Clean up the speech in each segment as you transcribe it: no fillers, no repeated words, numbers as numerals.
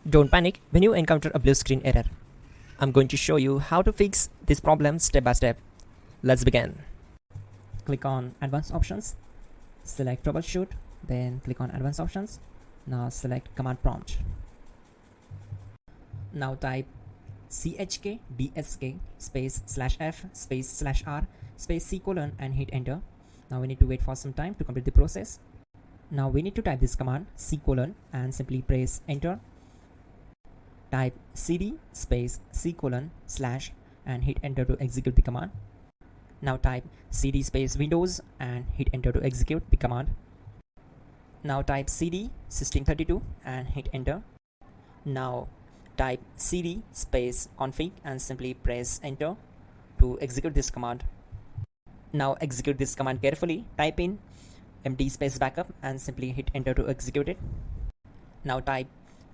Don't panic when you encounter a blue screen error. I'm going to show you how to fix this problem step by step. Let's begin. Click on Advanced Options, select Troubleshoot, then click on Advanced Options. Now select Command Prompt. Now type chkdsk space /f space /r space c : and hit enter. Now we need to wait for some time to complete the process. Now we need to type this command c : and simply press enter. Type cd space c : / and hit enter to execute the command. Now type cd space Windows and hit enter to execute the command. Now type cd system32 and hit enter. Now type cd space config and simply press enter to execute this command. Now execute this command carefully. Type in md space backup and simply hit enter to execute it. Now type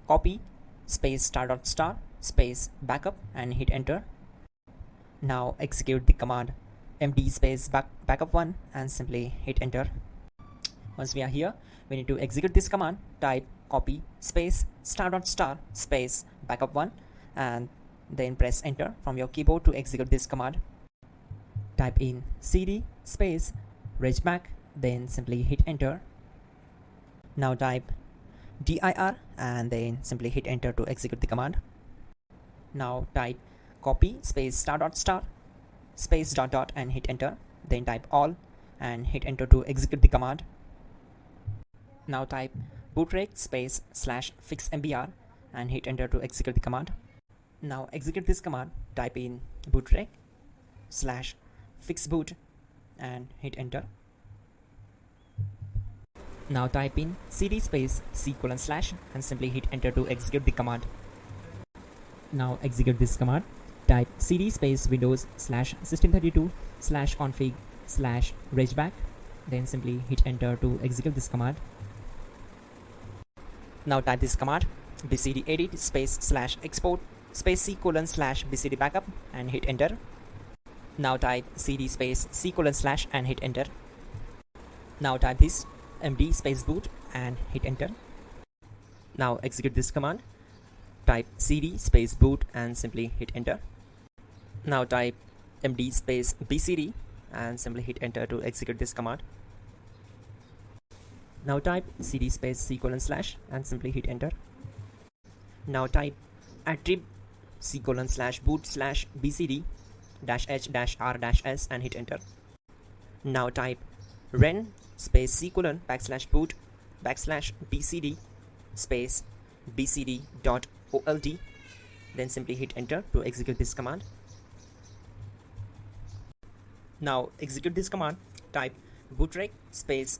copy space ** space backup and hit enter. Now execute the command md space backup1 and simply hit enter. Once we are here, we need to execute this command. Type copy space ** space backup1 and then press enter from your keyboard to execute this command. Type in cd space regback, then simply hit enter. Now type dir and then simply hit enter to execute the command. Now type copy space ** space ... and hit enter. Then type all and hit enter to execute the command. Now type bootrec space /fixmbr and hit enter to execute the command. Now execute this command. Type in bootrec /fixboot and hit enter. Now type in cd space c : / and simply hit enter to execute the command. Now execute this command. Type cd space Windows /system32 /config /regback, then simply hit enter to execute this command. Now type this command bcd edit space /export space c : /bcd backup and hit enter. Now type cd space c : / and hit enter. Now type this md space boot and hit enter. Now execute this command. Type cd space boot and simply hit enter. Now type md space bcd and simply hit enter to execute this command. Now type cd space c : / and simply hit enter. Now type attrib c : /boot /bcd -h -r -s and hit enter. Now type ren space c : \boot \bcd space bcd.old, then simply hit enter to execute this command. Now execute this command. Type bootrec space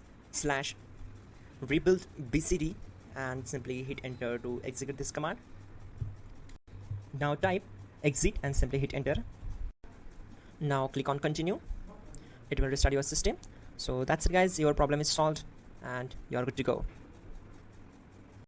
/rebuild bcd and simply hit enter to execute this command. Now type exit and simply hit enter. Now click on continue. It will restart your system. So that's it guys, your problem is solved and you're good to go.